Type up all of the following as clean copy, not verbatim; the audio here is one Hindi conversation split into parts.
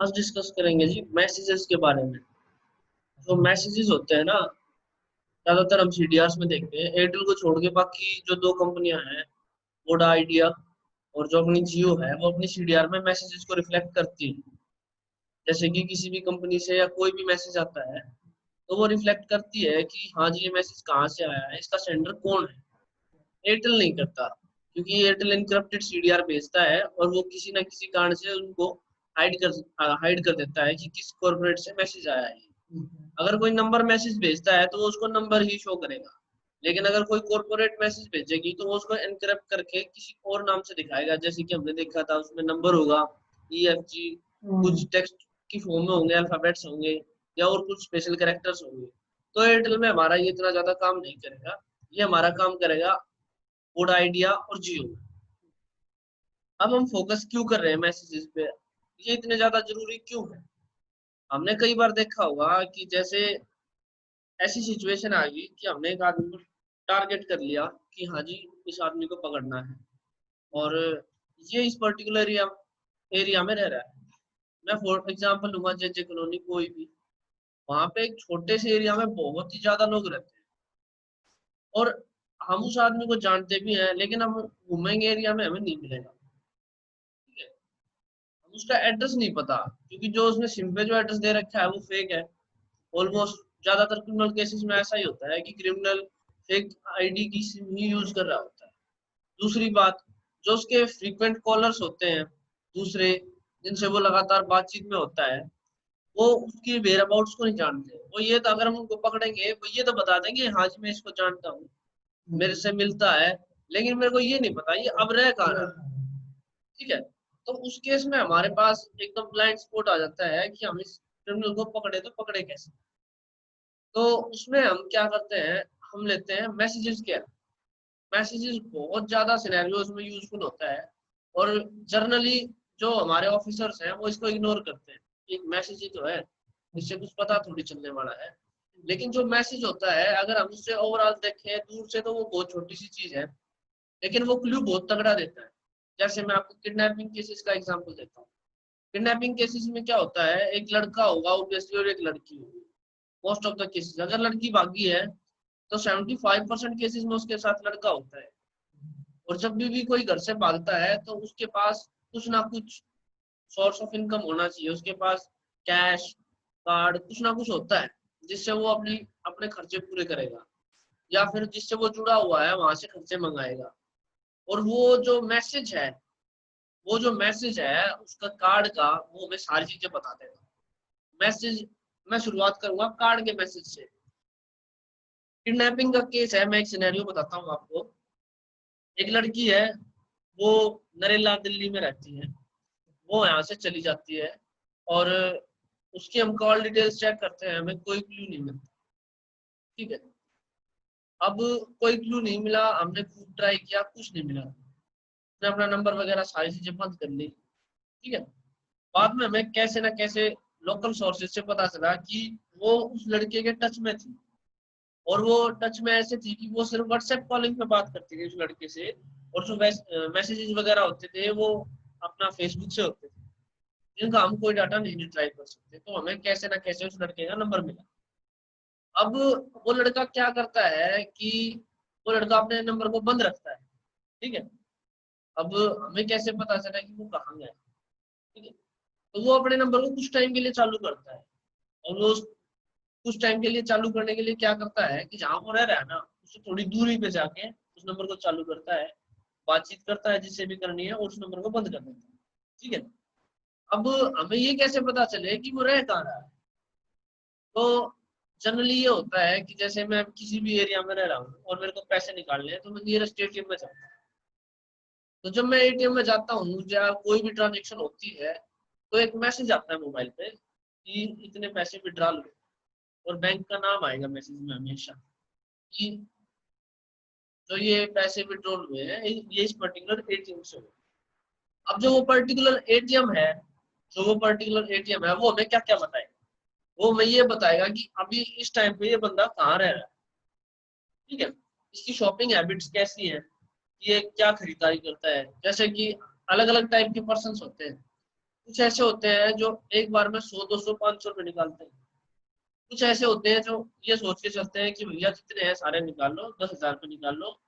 आज डिस्कस करेंगे जी मैसेजेस के बारे में। जो मैसेजेस होते हैं ना, ज्यादातर हम सीडीआरस में देखते हैं। एयरटेल को छोड़ के बाकी जो दो कंपनियां हैं, वोडा आइडिया और जो अपनी जियो है, वो अपनी सीडीआर में मैसेजेस को रिफ्लेक्ट करती है। जैसे कि किसी भी कंपनी से या कोई भी मैसेज आता है, तो वो रिफ्लेक्ट करती है कि हाँ जी, ये मैसेज कहाँ से आया है, इसका सेंडर कौन है। एयरटेल नहीं करता, क्योंकि एयरटेल इनक्रप्टेड सीडीआर भेजता है और वो किसी ना किसी कारण से उनको हाइड कर देता है कि किस कॉर्पोरेट से मैसेज आया है। अगर कोई नंबर मैसेज भेजता है तो वो उसको नंबर ही शो करेगा, लेकिन अगर कोई कॉर्पोरेट मैसेज भेजेगी तो वो उसको एनक्रिप्ट करके किसी और नाम से दिखाएगा। जैसे कि हमने देखा था, उसमें नंबर होगा EFG, कुछ टेक्स्ट की फॉर्म में होंगे, अल्फाबेट्स होंगे या और कुछ स्पेशल कैरेक्टर्स होंगे। तो एयरटेल में हमारा ये इतना ज्यादा काम नहीं करेगा, ये हमारा काम करेगा वोडा आइडिया और जियो में। अब हम फोकस क्यों कर रहे हैं मैसेजेस पे, ये इतने ज्यादा जरूरी क्यों है। हमने कई बार देखा होगा कि जैसे ऐसी सिचुएशन आ गई कि हमने एक आदमी को टारगेट कर लिया कि हाँ जी, इस आदमी को पकड़ना है, और ये इस पर्टिकुलर एरिया में रह रहा है। मैं फॉर एग्जांपल लूंगा जे कॉलोनी, कोई भी, वहां पे एक छोटे से एरिया में बहुत ही ज्यादा लोग रहते हैं, और हम उस आदमी को जानते भी हैं, लेकिन हम घूमेंगे एरिया में, हमें नहीं मिलेगा। ठीक है, हम उसका एड्रेस नहीं पता, क्योंकि जो उसने सिम पे जो एड्रेस दे रखा है वो फेक है। ऑलमोस्ट ज्यादातर क्रिमिनल केसेस में ऐसा ही होता है कि क्रिमिनल फेक आईडी की सिम ही यूज कर रहा होता है। दूसरी बात, जो उसके फ्रीक्वेंट कॉलर्स होते हैं, दूसरे जिनसे वो लगातार बातचीत में होता है, वो उसकी वेयर अबाउट्स को नहीं जानते। वो ये तो, अगर हम उनको पकड़ेंगे, वो ये तो बता देंगे हाँ जी मैं इसको जानता हूँ, मेरे से मिलता है, लेकिन मेरे को ये नहीं पता ये अब रह कहाँ रहा है। ठीक है, तो उस केस में हमारे पास एकदम ब्लाइंड स्पॉट आ जाता है कि हम इस क्रिमिनल को पकड़े तो पकड़े कैसे। तो उसमें हम क्या करते हैं, हम लेते हैं मैसेजेस के। मैसेजेस बहुत ज्यादा सिनेरियोज में यूजफुल होता है, और जर्नली जो हमारे ऑफिसर्स हैं वो इसको इग्नोर करते हैं। एक मैसेज ही तो है, इससे कुछ पता थोड़ी चलने वाला है। लेकिन जो मैसेज होता है, अगर हम उससे ओवरऑल देखें दूर से, तो वो बहुत छोटी सी चीज है, लेकिन वो क्लू बहुत तगड़ा देता है। जैसे मैं आपको किडनैपिंग केसेस का एग्जांपल देता हूँ। किडनैपिंग केसेस में क्या होता है, एक लड़का होगा ऑब्वियसली और एक लड़की होगी। मोस्ट ऑफ द केसेस, अगर लड़की भागी है तो 75% केसेस में उसके साथ लड़का होता है। और जब भी कोई घर से भागता है तो उसके पास कुछ ना कुछ सोर्स ऑफ इनकम होना चाहिए। उसके पास कैश, कार्ड, कुछ ना कुछ होता है जिससे वो अपनी अपने खर्चे पूरे करेगा, या फिर जिससे वो जुड़ा हुआ है वहां से खर्चे मंगाएगा। और वो जो मैसेज है उसका कार्ड का, वो हमें सारी चीजें बता देगा। मैसेज, मैं शुरुआत करूंगा कार्ड के मैसेज से। किडनैपिंग का केस है, मैं एक सिनेरियो बताता हूँ आपको। एक लड़की है, वो नरेला दिल्ली में रहती है। वो यहाँ से चली जाती है, और उसकी हम कॉल डिटेल्स चेक करते हैं, हमें कोई क्लू नहीं मिलता। ठीक है, अब कोई क्लू नहीं मिला, हमने खूब ट्राई किया, कुछ नहीं मिला। उसने अपना नंबर वगैरह सारी चीजें बंद कर ली। ठीक है, बाद में हमें कैसे ना कैसे लोकल सोर्सेज से पता चला कि वो उस लड़के के टच में थी, और वो टच में ऐसे थी कि वो सिर्फ व्हाट्सएप कॉलिंग पे बात करती थी उस लड़के से, और जो मैसेजेस वगैरह होते थे वो अपना फेसबुक से होते थे, जिनका हम कोई डाटा नहीं रिट्राइव कर सकते। तो हमें कैसे ना कैसे उस लड़के का नंबर मिला। अब वो लड़का क्या करता है कि वो लड़का अपने नंबर को बंद रखता है। ठीक है, अब हमें कैसे पता चला कि वो कहाँ गया। ठीक है, तो वो अपने नंबर को कुछ टाइम के लिए चालू करता है, और वो कुछ टाइम के लिए चालू करने के लिए क्या करता है कि जहां वो रह रहा है ना, उससे थोड़ी दूरी पे जाके उस नंबर को चालू करता है, बातचीत करता है जिससे भी करनी है, और उस नंबर को बंद कर देता है। ठीक है, अब हमें ये कैसे पता चले कि वो रह कहाँ रहा है। तो जनरली ये होता है कि जैसे मैं किसी भी एरिया में रह रहा हूँ और मेरे को पैसे निकालने हैं, तो मैं नियरेस्ट एटीएम में जाता हूँ। तो जब मैं एटीएम में जाता हूँ या कोई भी ट्रांजेक्शन होती है, तो एक मैसेज आता है मोबाइल पे कि इतने पैसे विड्रॉ लो, और बैंक का नाम आएगा मैसेज में हमेशा कि जो ये पैसे विड्रॉल हुए हैं ये इस पर्टिकुलर एटीएम से हुए। अब जो वो पर्टिकुलर एटीएम है, वो हमें क्या क्या बताएगा। वो हमें ये बताएगा कि अभी इस टाइम पे ये बंदा कहाँ रह रहा है। ठीक है, इसकी शॉपिंग हैबिट्स कैसी है, कि ये क्या खरीदारी करता है। जैसे कि अलग अलग टाइप के पर्सन होते हैं। कुछ ऐसे होते हैं जो एक बार में 100, 200, 500 रुपये निकालते हैं। कुछ ऐसे होते हैं जो ये सोच के चलते हैं कि भैया जितने हैं सारे निकाल लो, 10,000 रुपये निकाल लो,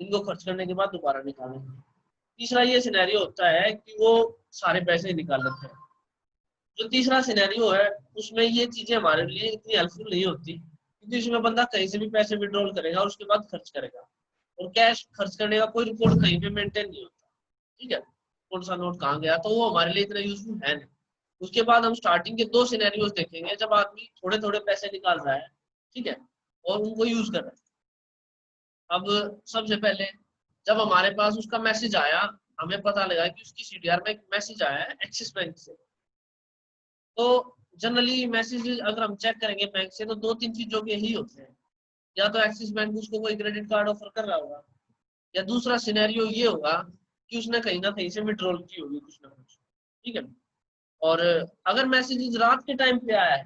इनको खर्च करने के बाद दोबारा निकालेंगे। तीसरा ये सिनेरियो होता है कि वो सारे पैसे ही निकाल लेते हैं। जो तीसरा सिनेरियो है उसमें ये चीजें हमारे लिए इतनी हेल्पफुल नहीं होती, क्योंकि इसमें बंदा कहीं से भी पैसे विड्रॉल करेगा और उसके बाद खर्च करेगा, और कैश खर्च करने का कोई रिकॉर्ड कहीं पे मेंटेन नहीं होता। ठीक है, कौन सा नोट कहाँ गया, तो वो हमारे लिए इतना यूजफुल है नहीं। उसके बाद हम स्टार्टिंग के दो सिनेरियोज देखेंगे जब आदमी थोड़े थोड़े पैसे निकाल रहा है, ठीक है, और उनको यूज कर रहा है। अब सबसे पहले जब हमारे पास उसका मैसेज आया, हमें पता लगा कि उसकी सीडीआर में एक मैसेज आया है एक्सिस बैंक से। तो जनरली मैसेज अगर हम चेक करेंगे बैंक से तो दो तीन चीजों के ही होते हैं। या तो एक्सिस बैंक उसको कोई क्रेडिट कार्ड ऑफर कर रहा होगा, या दूसरा सिनेरियो ये होगा कि उसने कहीं ना कहीं से विड्रॉल की होगी कुछ ना कुछ। ठीक है, और अगर मैसेज रात के टाइम पे आया है,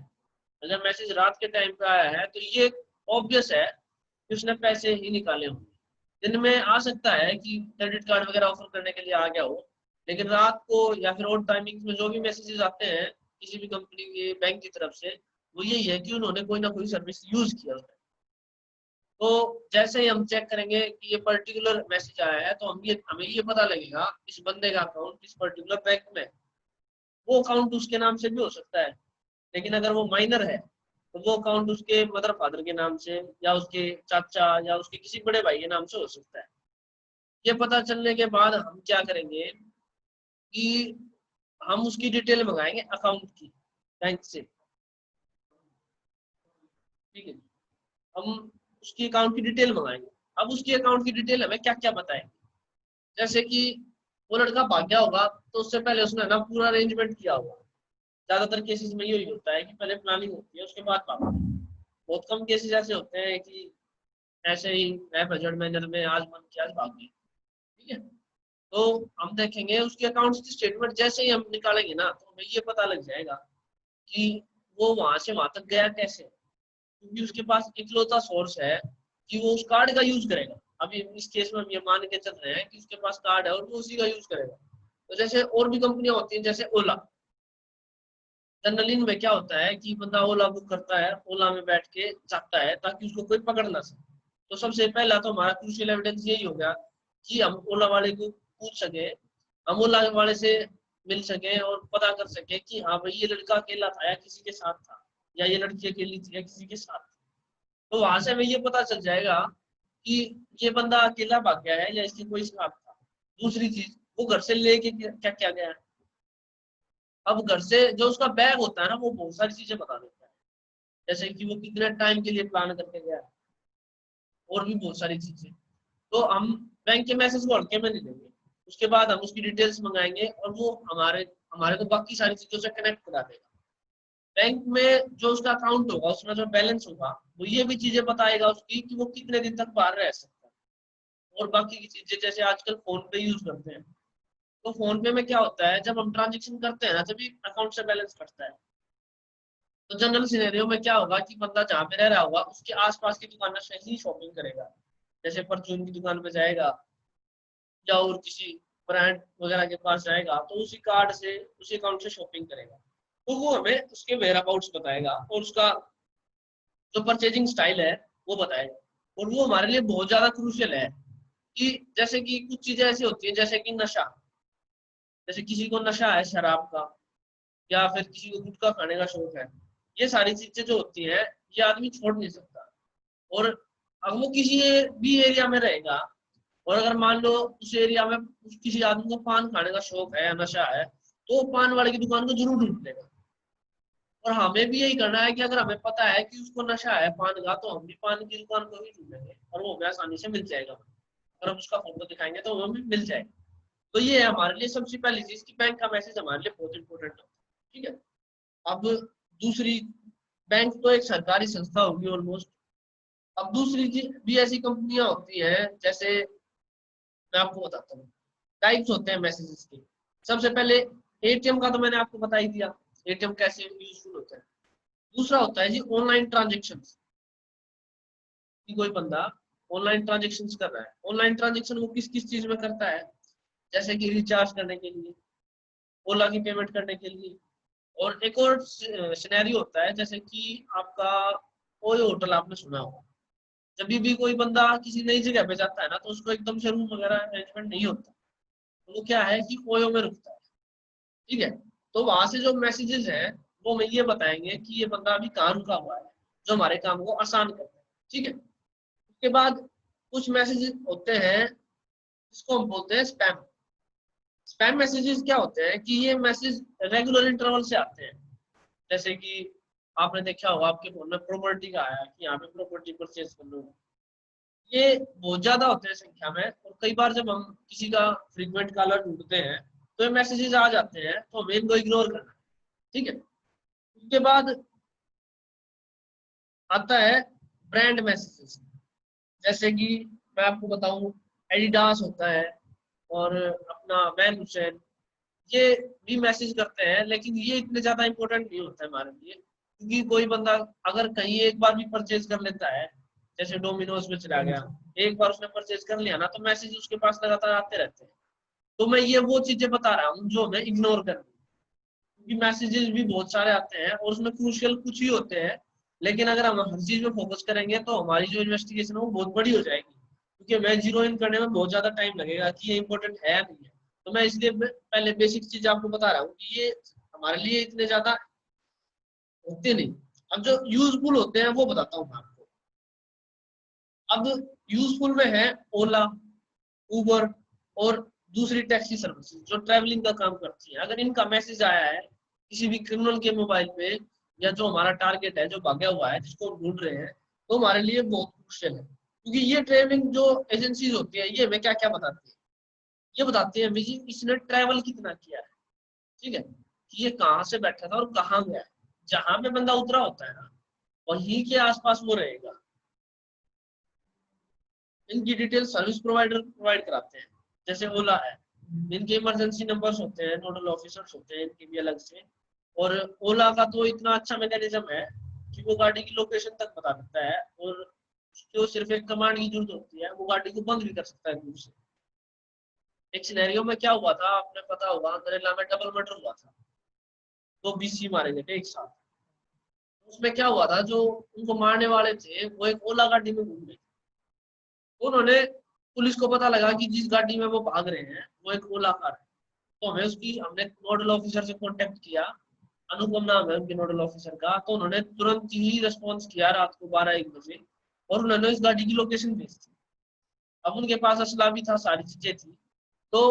अगर मैसेज रात के टाइम पे आया है तो ये ऑब्वियस है कि उसने पैसे ही निकाले होंगे। दिन में आ सकता है कि क्रेडिट कार्ड वगैरह ऑफर करने के लिए आ गया हो, लेकिन रात को या फिर ऑन टाइमिंग्स में जो भी मैसेजेस आते हैं किसी भी कंपनी के बैंक की तरफ से, वो यही है कि उन्होंने कोई ना कोई सर्विस यूज किया है। तो जैसे ही हम चेक करेंगे कि ये पर्टिकुलर मैसेज आया है तो हमें ये पता लगेगा इस बंदे का अकाउंट इस पर्टिकुलर बैंक में है। वो अकाउंट उसके नाम से भी हो सकता है, लेकिन अगर वो माइनर है तो वो अकाउंट उसके मदर फादर के नाम से या उसके चाचा या उसके किसी बड़े भाई के नाम से हो सकता है। ये पता चलने के बाद हम क्या करेंगे कि हम उसकी डिटेल मंगाएंगे अकाउंट की बैंक से। ठीक है, हम उसकी अकाउंट की डिटेल मंगाएंगे। अब उसकी अकाउंट की डिटेल हमें क्या क्या बताएंगे, जैसे कि वो लड़का भाग गया होगा तो उससे पहले उसने ना पूरा अरेंजमेंट किया होगा। ज्यादातर केसेस में यही होता है कि पहले प्लानिंग होती है उसके बाद भागो। बहुत कम केसेस ऐसे होते हैं कि ऐसे ही मैं बजट मैनेजर में आज मन किया आज भाग गए। ठीक है, तो हम देखेंगे उसके अकाउंट की स्टेटमेंट जैसे ही हम निकालेंगे ना तो हमें ये पता लग जाएगा कि वो वहां से वहां तक गया कैसे, क्योंकि उसके पास इकलौता सोर्स है कि वो उस कार्ड का यूज करेगा। अभी इस केस में हम ये मान के चल रहे हैं कि उसके पास कार्ड है और वो उसी का यूज करेगा। तो जैसे और भी कंपनियां होती हैं जैसे ओला, जनरली में क्या होता है कि बंदा ओला बुक करता है, ओला में बैठ के जाता है ताकि उसको कोई पकड़ ना सके। तो सबसे पहला तो हमारा क्रूशियल एविडेंस यही हो गया कि हम ओला वाले को पूछ सके, हम ओला वाले से मिल सके और पता कर सके कि हाँ भाई ये लड़का अकेला था या किसी के साथ था, या ये लड़की अकेली थी या किसी के साथ। तो वहां से हमें ये पता चल जाएगा कि ये बंदा अकेला भाग गया है या इसके कोई साथ था। दूसरी चीज, वो घर से लेके क्या क्या गया है। अब घर से जो उसका बैग होता है ना वो बहुत सारी चीजें बता देता है, जैसे कि वो कितने टाइम के लिए प्लान करके गया है, और भी बहुत सारी चीजें। तो हम बैंक के मैसेज को हल्के में नहीं लेंगे। उसके बाद हम उसकी डिटेल्स मंगाएंगे और वो हमारे हमारे को बाकी सारी चीजों से कनेक्ट करा देगा। बैंक में जो उसका अकाउंट होगा उसमें जो बैलेंस होगा वो ये भी चीजें बताएगा उसकी कि वो कितने दिन तक बाहर रह सकता है। और बाकी की चीजें जैसे आजकल फोन पे यूज करते हैं, तो फोन पे में क्या होता है जब हम ट्रांजेक्शन करते हैं ना तभी अकाउंट से बैलेंस कटता है। तो जनरल सिनेरियो में क्या होगा कि बंदा जहाँ पे रह रहा होगा उसके आसपास की दुकानों से ही शॉपिंग करेगा। जैसे परचून की दुकान पे जाएगा या और किसी ब्रांड वगैरह के पास जाएगा तो उसी कार्ड से उसी अकाउंट से शॉपिंग करेगा। तो वो हमें उसके वेयर अबाउट्स बताएगा और उसका जो परचेजिंग स्टाइल है वो बताएगा। और वो हमारे लिए बहुत ज्यादा क्रूशियल है कि जैसे कि कुछ चीजें ऐसी होती है जैसे कि नशा, जैसे किसी को नशा है शराब का या फिर किसी को गुटखा खाने का शौक है। ये सारी चीजें जो होती है ये आदमी छोड़ नहीं सकता। और अब वो किसी भी एरिया में रहेगा और अगर मान लो उस एरिया में किसी आदमी को पान खाने का शौक है, नशा है, तो पान वाले की दुकान को जरूर ढूंढ लेगा। और हमें भी यही करना है कि अगर हमें पता है कि उसको नशा है पान का तो हम भी पान की दुकान को ही ढूंढेंगे और वो हमें आसानी से मिल जाएगा। अगर हम उसका फोटो दिखाएंगे तो हमें मिल जाएगा। तो ये है हमारे लिए सबसे पहली चीज की बैंक का मैसेज हमारे लिए बहुत इंपॉर्टेंट है। ठीक है, अब दूसरी, बैंक तो एक सरकारी संस्था होगी ऑलमोस्ट। अब दूसरी भी ऐसी कंपनियां होती हैं जैसे मैं आपको बताता हूँ टाइप्स होते हैं मैसेजेस के। सबसे पहले एटीएम का तो मैंने आपको बता ही दिया, एटीएम कैसे यूजफुल होता है। दूसरा होता है जी ऑनलाइन ट्रांजेक्शन, कि कोई बंदा ऑनलाइन ट्रांजेक्शन कर रहा है। ऑनलाइन ट्रांजेक्शन वो किस किस चीज में करता है, जैसे कि रिचार्ज करने के लिए, ओला की पेमेंट करने के लिए। और एक और सिनेरियो होता है, जैसे कि आपका कोई होटल आपने सुना होगा, जब भी कोई बंदा किसी नई जगह पे जाता है ना, तो उसको एकदम से रूम वगैरह अरेंजमेंट नहीं होता, तो वो क्या है कि ओयो में रुकता है। ठीक है, तो वहां से जो मैसेजेस हैं वो हमें ये बताएंगे कि ये बंदा अभी कहाँ रुका हुआ है, जो हमारे काम को आसान करता है। ठीक है, उसके बाद कुछ मैसेजेस होते हैं जिसको हम बोलते हैं स्पैम। स्पैम मैसेजेस क्या होते हैं कि ये मैसेज रेगुलर इंटरवल से आते हैं, जैसे कि आपने देखा होगा आपके फोन में प्रॉपर्टी का आया कि यहाँ पे प्रॉपर्टी परचेज कर लो। ये बहुत ज्यादा होते हैं संख्या में, और कई बार जब हम किसी का फ्रीक्वेंट कॉलर ढूंढते हैं तो ये मैसेजेस आ जाते हैं, तो हमें इनको इग्नोर करना है। ठीक है, उसके बाद आता है ब्रांड मैसेजेस, जैसे कि मैं आपको बताऊं, एडिडास होता है और अपना वैन हुसैन, ये भी मैसेज करते हैं, लेकिन ये इतने ज्यादा इंपॉर्टेंट नहीं होता है हमारे लिए, क्योंकि कोई बंदा अगर कहीं एक बार भी परचेज कर लेता है, जैसे डोमिनोज में चला गया, एक बार उसने परचेज कर लिया ना, तो मैसेज उसके पास लगातार आते रहते हैं। तो मैं ये वो चीजें बता रहा हूँ जो हमें इग्नोर करनी, क्योंकि मैसेजेस भी बहुत सारे आते हैं और उसमें क्रूशियल कुछ ही होते हैं, लेकिन अगर हम हर चीज में फोकस करेंगे तो हमारी जो इन्वेस्टिगेशन है वो बहुत बड़ी हो जाएगी, क्योंकि हमें जीरो इन करने में बहुत ज्यादा टाइम लगेगा कि ये इंपॉर्टेंट है या नहीं है। तो मैं इसलिए पहले बेसिक चीज आपको बता रहा हूँ कि ये हमारे लिए इतने ज्यादा होते नहीं। अब जो यूजफुल होते हैं वो बताता हूँ मैं आपको। अब यूजफुल में है ओला, उबर और दूसरी टैक्सी सर्विसेज जो ट्रैवलिंग का काम करती है। अगर इनका मैसेज आया है किसी भी क्रिमिनल के मोबाइल पे, या जो हमारा टारगेट है जो भागा हुआ है जिसको हम ढूंढ रहे हैं, तो हमारे लिए बहुत क्रूशियल है, क्योंकि ये ट्रैवलिंग जो एजेंसीज होती है ये हमें क्या क्या बताती है, ये बताती है हमें कि इसने ट्रैवल कितना किया है। ठीक है, कि ये कहाँ से बैठा था और कहाँ गया है। जहां पे बंदा उतरा होता है ना, वहीं के आसपास वो रहेगा। इनकी डिटेल सर्विस प्रोवाइडर प्रोवाइड कराते हैं, जैसे ओला है, इनके इमरजेंसी नंबर्स होते हैं, नोडल ऑफिसर्स होते हैं इनके भी अलग से। और ओला का तो इतना अच्छा मैकेनिज्म है कि वो गाड़ी की लोकेशन तक बता देता है, और उसको सिर्फ एक कमांड की जरूरत होती है, वो गाड़ी को बंद भी कर सकता है दूर से। एक सिनेरियो में क्या हुआ था आपने पता होगा, नरेला में डबल मर्डर हुआ था, दो बीसी मारे गए थे एक साथ। उसमें क्या हुआ था, जो उनको मारने वाले थे वो एक ओला गाड़ी में घूम रहे थे। उन्होंने, पुलिस को पता लगा कि जिस गाड़ी में वो भाग रहे हैं वो एक ओला कार है, तो हमने नोडल ऑफिसर से कांटेक्ट किया, अनुपम नाम है उनके नोडल ऑफिसर का। तो उन्होंने तुरंत ही रिस्पॉन्स किया रात को 12-1 बजे, और उन्होंने इस गाड़ी की लोकेशन भेज दी। अब उनके पास असला भी था, सारी चीजें थी। तो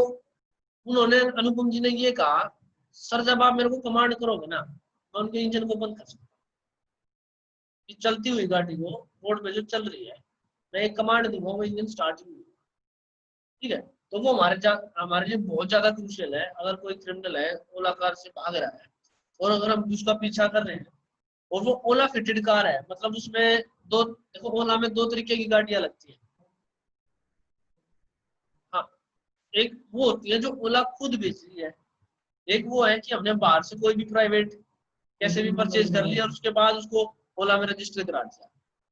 उन्होंने, अनुपम जी ने ये कहा, सर जब आप मेरे को कमांड करोगे ना, मैं उनके इंजन को बंद कर सकता हूँ। चलती हुई गाड़ी को रोड पे जो चल रही है, मैं एक कमांड दूंगा वो इंजन स्टार्ट ही नहीं। ठीक है, तो वो हमारे लिए बहुत ज्यादा क्रूशियल है। अगर कोई क्रिमिनल है ओला कार से भाग रहा है, और अगर हम उसका पीछा कर रहे हैं, और वो ओला फिटेड कार है, मतलब उसमें दो, देखो ओला में दो तरीके की गाड़ियां लगती है। हाँ, एक वो होती है जो ओला खुद बेच रही है, एक वो है कि हमने बाहर से कोई भी प्राइवेट कैसे भी परचेज कर लिया और उसके बाद उसको ओला में रजिस्टर करा दिया।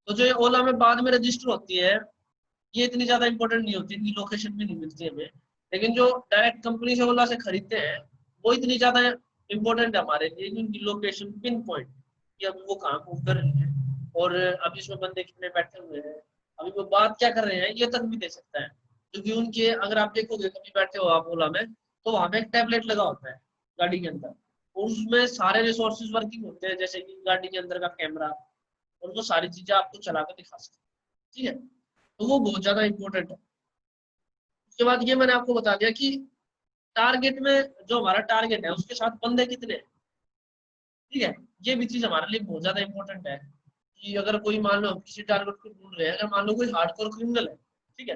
तो जो ये ओला में बाद में रजिस्टर होती है, ये इतनी ज्यादा इंपॉर्टेंट नहीं होती, इनकी लोकेशन भी नहीं मिलती हमें। लेकिन जो डायरेक्ट कंपनी से ओला से खरीदते हैं, वो इतनी ज्यादा इंपॉर्टेंट है हमारे लिए कि उनकी लोकेशन पिन पॉइंट, कि अभी वो कहाँ मूव कर रही है, और अभी इसमें बंदे कितने बैठे हुए हैं, अभी वो बात क्या कर रहे हैं, ये तक भी दे सकता है। क्योंकि उनके, अगर आप देखोगे कभी बैठे हो आप ओला में, तो वहां पे एक टैबलेट लगा होता है गाड़ी के अंदर, और उसमें सारे रिसोर्सेज वर्किंग होते हैं, जैसे कि गाड़ी के अंदर का कैमरा, और वो सारी चीजें आपको चला कर दिखा सकते हैं। ठीक है, तो वो बहुत ज्यादा इंपॉर्टेंट है। उसके बाद ये मैंने आपको बता दिया कि टारगेट में, जो हमारा टारगेट है उसके साथ बंदे कितने हैं। ठीक है, ये भी चीज हमारे लिए बहुत ज्यादा इंपॉर्टेंट है, कि अगर कोई, मान लो किसी टारगेट को ढूंढ रहे हैं, अगर मान लो कोई हार्डकोर क्रिमिनल है, ठीक है,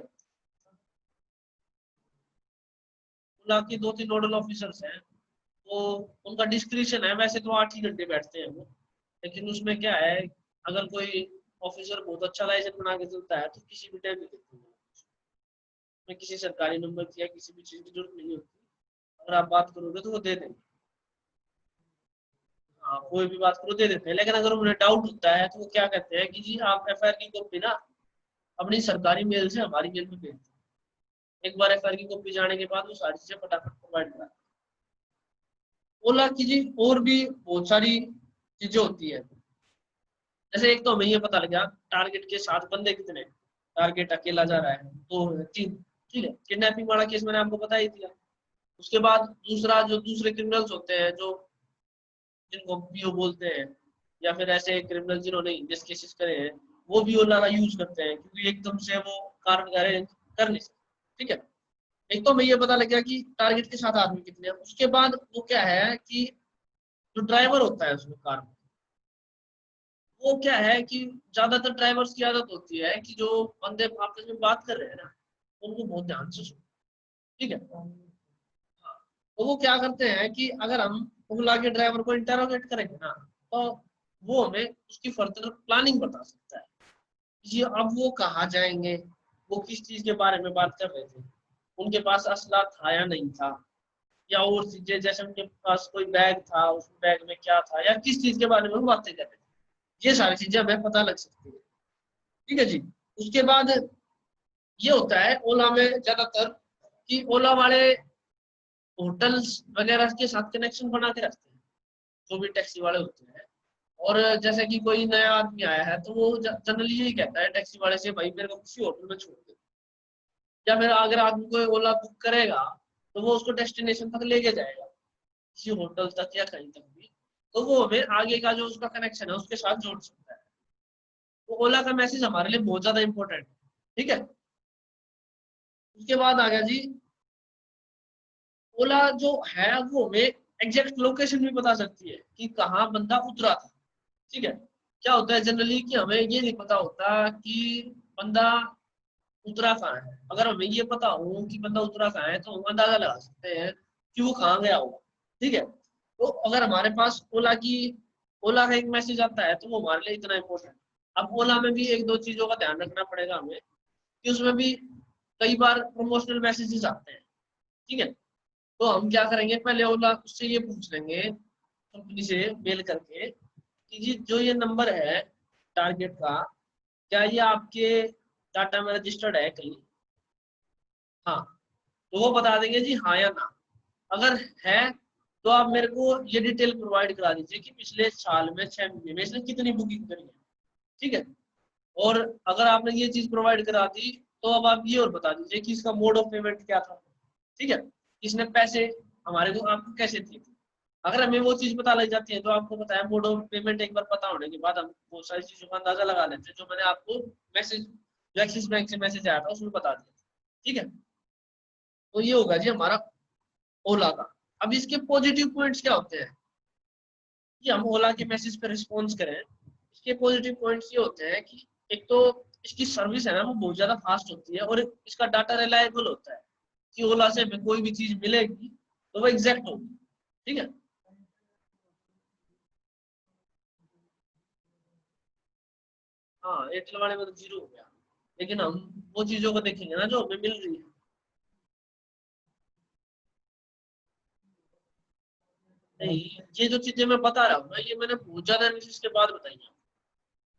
उनके की 2-3 नोडल ऑफिसर्स हैं, तो उनका डिस्क्रिप्शन है, वैसे तो 8 ही घंटे बैठते हैं वो, लेकिन उसमें क्या है, अगर कोई ऑफिसर बहुत अच्छा लाइसेंस बना के चलता है तो किसी भी टाइम देते हैं, में किसी सरकारी नंबर की या किसी भी चीज की जरूरत नहीं होती, अगर आप बात करोगे तो वो दे देंगे। हाँ, कोई भी बात करो दे देते हैं, लेकिन अगर उन्हें डाउट होता है तो वो क्या कहते हैं कि जी आप एफआईआर की कॉपी ना अपनी सरकारी मेल से हमारी मेल में भेज दें। एक बार एफआईआर की कॉपी जाने के बाद वो सारी चीजें फटाफट प्रोवाइड करा। ओला की जी और भी बहुत सारी चीजें होती है। जैसे एक तो हमें ये पता लग गया टारगेट के 7 बंदे कितने, टारगेट अकेला जा रहा है 2 3, ठीक है, किडनैपिंग वाला केस मैंने आपको बता ही दिया। उसके बाद दूसरा जो दूसरे क्रिमिनल्स होते हैं जो जिनको पीओ बोलते हैं, या फिर ऐसे क्रिमिनल जिन्होंने इंजस केसेस करे हैं, वो भी ओला का यूज करते हैं क्योंकि एकदम से वो कार वगैरह कर नहीं सकते। ठीक है, एक तो हमें ये पता लग गया कि टारगेट के साथ आदमी कितने हैं। उसके बाद वो क्या है कि जो ड्राइवर होता है उसमें कार में, वो क्या है कि ज्यादातर ड्राइवर्स की आदत होती है कि जो बंदे आपस में बात कर रहे हैं ना उनको बहुत ध्यान से सुनो। ठीक है, हाँ, तो वो क्या करते हैं कि अगर हम ओला के ड्राइवर को इंटरोगेट करेंगे ना तो वो हमें उसकी फर्दर प्लानिंग बता सकता है कि अब वो कहाँ जाएंगे, वो किस चीज के बारे में बात कर रहे थे, उनके पास असला था या नहीं था, या और चीजें जैसे उनके पास कोई बैग था उस बैग में क्या था, या किस चीज के बारे में वो बातें कर रहे थे। ये सारी चीजें हमें पता लग सकती है। ठीक है जी। उसके बाद ये होता है ओला में ज्यादातर कि ओला वाले होटल्स वगैरह के साथ कनेक्शन बना के रखते हैं जो भी टैक्सी वाले होते हैं। और जैसे कि कोई नया आदमी आया है तो वो जनरली यही कहता है टैक्सी वाले से, भाई मेरे को किसी होटल में छोड़ दे। या फिर अगर आदमी कोई ओला बुक करेगा तो वो उसको डेस्टिनेशन तक लेके जाएगा, किसी होटल तक या कहीं तक भी, तो वो हमें आगे का जो उसका कनेक्शन है उसके साथ जोड़ सकता है। तो ओला का मैसेज हमारे लिए बहुत ज्यादा इंपॉर्टेंट है। ठीक है, उसके बाद आ गया जी ओला जो है वो हमें एग्जैक्ट लोकेशन भी बता सकती है कि कहाँ बंदा उतरा था। ठीक है, क्या होता है जनरली कि हमें ये नहीं पता होता कि बंदा उतरा कहाँ है। अगर हमें ये पता हो कि बंदा उतरा कहाँ है तो हम अंदाजा लगा सकते हैं कि वो कहाँ गया होगा। ठीक है, तो अगर हमारे पास ओला का एक मैसेज आता है तो वो हमारे लिए इतना इम्पोर्टेंट। अब ओला में भी एक दो चीजों का ध्यान रखना पड़ेगा हमें कि उसमें भी कई बार प्रमोशनल मैसेजेस आते हैं। ठीक है, तो हम क्या करेंगे पहले ओला उससे ये पूछ लेंगे कंपनी से मेल करके कि जी जो ये नंबर है टारगेट का, क्या ये आपके डाटा में रजिस्टर्ड है कहीं। हाँ, तो वो बता देंगे जी हाँ या ना। अगर है तो आप मेरे को ये डिटेल प्रोवाइड करा दीजिए कि पिछले साल में 6 महीने में इसने कितनी बुकिंग करी है। ठीक है, और अगर आपने ये चीज प्रोवाइड करा दी तो अब आप ये और बता दीजिए कि इसका मोड ऑफ पेमेंट क्या था। ठीक है, इसने पैसे हमारे को आपको कैसे दिए थे। अगर हमें वो चीज पता लग जाती है तो आपको बताया मोड ऑफ पेमेंट एक बार पता होने के बाद हम बहुत सारी चीजों का अंदाजा लगा लेते हैं जो मैंने आपको मैसेज जो एक्सिस बैंक से मैसेज आया था उसमें बता दिया। ठीक है, तो ये होगा जी हमारा ओला का। अब इसके पॉजिटिव पॉइंट्स क्या होते हैं कि हम ओला के मैसेज पे रिस्पॉन्स करें। इसके पॉजिटिव पॉइंट्स ये होते हैं कि एक तो इसकी सर्विस है ना वो बहुत ज्यादा फास्ट होती है और इसका डाटा रिलायबल होता है कि ओला से हमें कोई भी चीज मिलेगी तो वो एग्जैक्ट होगी। ठीक है, हाँ एयरटेल वाले में तो 0 हो गया, लेकिन हम वो चीजों को देखेंगे ना जो हमें मिल रही है। नहीं, ये जो चीजें मैं बता रहा हूँ ना ये मैंने बहुत ज्यादा एनालिसिस के बाद बताई हैं।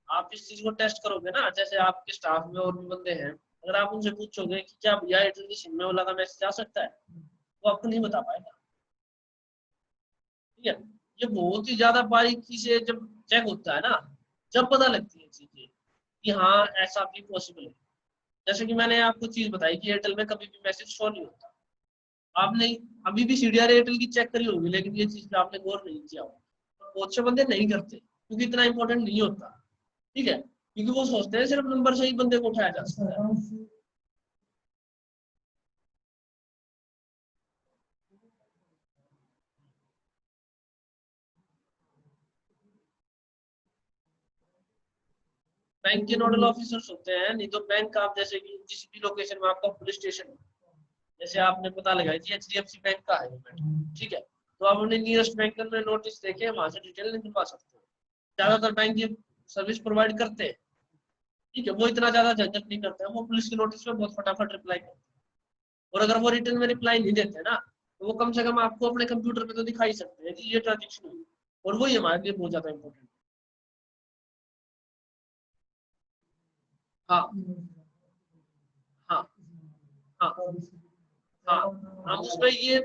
आप इस चीज को टेस्ट करोगे ना, जैसे आपके स्टाफ में और भी बंदे हैं, अगर आप उनसे पूछोगे कि क्या भैया एयरटेल की सिम में ओला का मैसेज आ सकता है, वो आपको नहीं बता पाएगा। ठीक है, ये बहुत ही ज्यादा बारीकी से जब चेक होता है ना जब पता लगती है चीजें कि हाँ ऐसा भी पॉसिबल है। जैसे कि मैंने आपको चीज बताई कि एयरटेल में कभी भी मैसेज शो नहीं होता। आपने अभी भी सीडीआर एयरटेल की चेक करी होगी लेकिन ये चीज पे आपने गौर नहीं किया होगा। बहुत से बंदे नहीं करते क्योंकि इतना इंपॉर्टेंट नहीं होता। ठीक है, क्योंकि वो सोचते हैं सिर्फ नंबर से ही बंदे को उठाया जा सकता है। बैंक के नोडल ऑफिसर्स होते हैं, नहीं तो बैंक आप जैसे कि जिस भी लोकेशन में आपका पुलिस स्टेशन है, जैसे आपने पता लगाया कि एचडीएफसी बैंक का है ठीक है, तो आप अपने नियरेस्ट बैंक में नोटिस देके वहां से डिटेल निकलवा सकते हो। ज्यादातर बैंक ये सर्विस प्रोवाइड करते हैं। ठीक है, वो इतना ज्यादा झंझट नहीं करते हैं, वो पुलिस की नोटिस पे बहुत फटाफट रिप्लाई करते हैं। और अगर वो रिटर्न में रिप्लाई नहीं देते ना तो वो कम से कम आपको अपने कंप्यूटर पे तो दिखा ही सकते हैं कि ये ट्रांजेक्शन हुई। और वही हमारे लिए बहुत ज्यादा इंपॉर्टेंट है। हाँ, हाँ हाँ, हम उसमें ये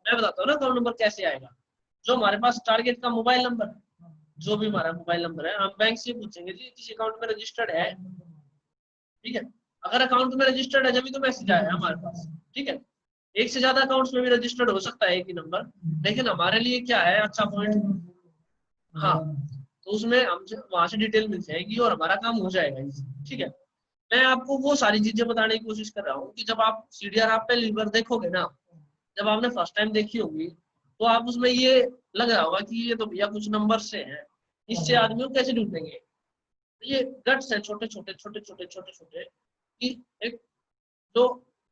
मैं बताता हूँ ना अकाउंट नंबर कैसे आएगा। जो हमारे पास टारगेट का मोबाइल नंबर, जो भी हमारा मोबाइल नंबर है, हम बैंक से पूछेंगे जी किस अकाउंट में रजिस्टर्ड है, ठीक है। अगर अकाउंट में रजिस्टर्ड है जब तो मैसेज आया हमारे पास, ठीक है। एक से ज्यादा अकाउंट्स में भी रजिस्टर्ड हो सकता है एक ही नंबर, लेकिन हमारे लिए क्या है अच्छा पॉइंट, हाँ, तो उसमें हम वहां से डिटेल मिल जाएगी और हमारा काम हो जाएगा, ठीक है। मैं आपको वो सारी चीजें बताने की कोशिश कर रहा हूँ कि जब आप सीडीआर आप पहली बार देखोगे ना, जब आपने फर्स्ट टाइम देखी होगी, तो आप उसमें ये लग रहा होगा कि ये तो भैया कुछ नंबर से है, इससे आदमी को कैसे ढूंढेंगे। ये गट्स है छोटे छोटे छोटे छोटे छोटे छोटे कि एक जो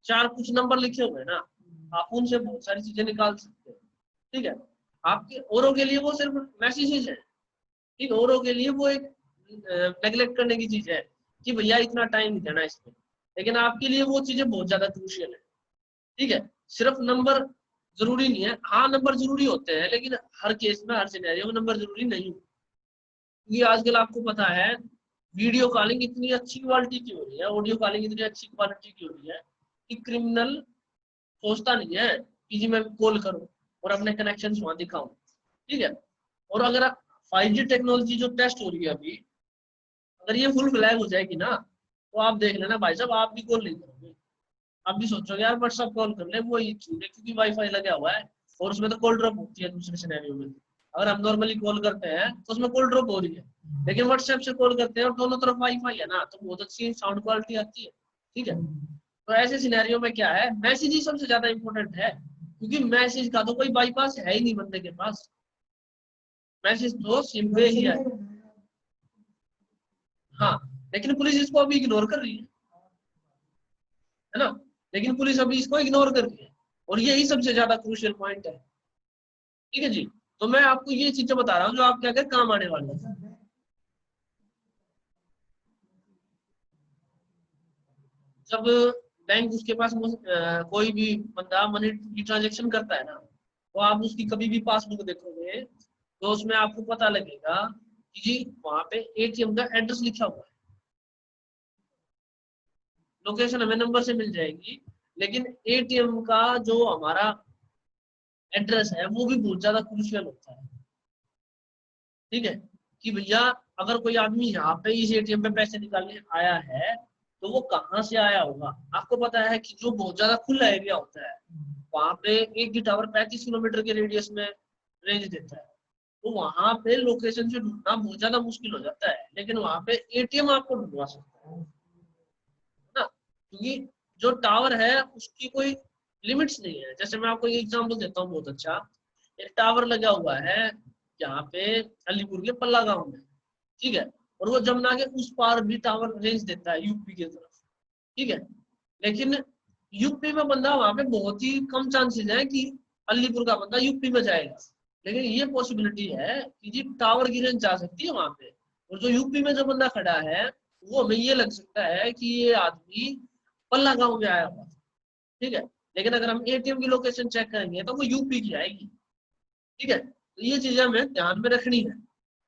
चार कुछ नंबर लिखे हुए हैं ना, आप उनसे बहुत सारी चीजें निकाल सकते हैं, ठीक है। आपके औरों के लिए वो सिर्फ मैसेजेस है, ठीक है, औरों के लिए वो एक नेग्लेक्ट करने की चीज है कि भैया इतना टाइम नहीं देना इसमें, लेकिन आपके लिए वो चीजें बहुत ज्यादा क्रूशियल है, ठीक है। सिर्फ नंबर जरूरी नहीं है, हाँ नंबर जरूरी होते हैं, लेकिन हर केस में हर सिनेरियो में नंबर जरूरी नहीं, क्योंकि आजकल आपको पता है वीडियो कॉलिंग इतनी अच्छी क्वालिटी की हो रही है, ऑडियो कॉलिंग इतनी अच्छी क्वालिटी की हो रही है कि क्रिमिनल सोचता नहीं है कि जी मैं कॉल करूं और अपने कनेक्शन वहां दिखाऊं, ठीक है। और अगर आप 5G टेक्नोलॉजी जो टेस्ट हो रही है अभी, अगर ये फुल फ्लैग हो जाएगी ना, तो आप देख लेना भाई साहब, आप भी कॉल नहीं करोगे, आप भी सोचोगे यार व्हाट्सएप कॉल कर ले, वो क्योंकि वाईफाई लगा हुआ है और उसमें तो कॉल ड्रॉप होती है दूसरे सिनेरियो में। अगर हम नॉर्मली कॉल करते हैं तो उसमें कॉल ड्रॉप हो रही है, लेकिन व्हाट्सएप से कॉल करते हैं और दोनों तरफ वाईफाई है ना, तो बहुत अच्छी साउंड क्वालिटी आती है, ठीक है। तो ऐसे सिनेरियो में क्या है, मैसेज ही सबसे ज्यादा इंपॉर्टेंट है, क्योंकि मैसेज का तो कोई बाईपास है ही नहीं बंदे के पास, मैसेज तो सिम पे ही है। हाँ, लेकिन पुलिस इसको अभी इग्नोर कर रही है ना, लेकिन पुलिस अभी इसको इग्नोर कर रही है, और यही सबसे ज्यादा क्रूशियल पॉइंट है, ठीक है जी। तो मैं आपको ये चीजें बता रहा हूँ जो आपके आगे काम आने वाली है। जब बैंक उसके पास कोई भी बंदा मनी की ट्रांजेक्शन करता है ना, तो आप उसकी कभी भी पासबुक देखोगे तो उसमें आपको पता लगेगा कि जी वहां पे एटीएम का एड्रेस लिखा हुआ है, लोकेशन हमें नंबर से मिल जाएगी, लेकिन एटीएम का जो हमारा एड्रेस है वो भी बहुत ज्यादा क्रूशियल होता है, ठीक है। कि भैया अगर कोई आदमी यहाँ पे इस एटीएम पे पैसे निकालने आया है, तो वो कहाँ से आया होगा। आपको पता है कि जो बहुत ज्यादा खुला एरिया होता है, वहां पे एक ही टावर 35 किलोमीटर के रेडियस में रेंज देता है, तो वहां पे लोकेशन से ढूंढना बहुत ज्यादा मुश्किल हो जाता है, लेकिन वहां पे एटीएम आपको ढूंढवा सकता है ना, क्योंकि जो टावर है उसकी कोई लिमिट्स नहीं है। जैसे मैं आपको एक एग्जांपल देता हूँ बहुत अच्छा, एक टावर लगा हुआ है यहाँ पे अलीपुर के पल्ला गांव में, ठीक है, और वो जमुना के उस पार भी टावर रेंज देता है यूपी की तरफ, ठीक है। लेकिन यूपी में बंदा वहां पे बहुत ही कम चांसेस है कि अलीपुर का बंदा यूपी में जाएगा, लेकिन ये पॉसिबिलिटी है कि जी टावर की रेंज जा सकती है वहां पे, और जो यूपी में जो बंदा खड़ा है वो हमें ये लग सकता है कि ये आदमी पल्ला गांव में आया हुआ, ठीक है। लेकिन अगर हम एटीएम की लोकेशन चेक करेंगे तो वो यूपी की आएगी, ठीक है। तो ये चीजें हमें ध्यान में रखनी है,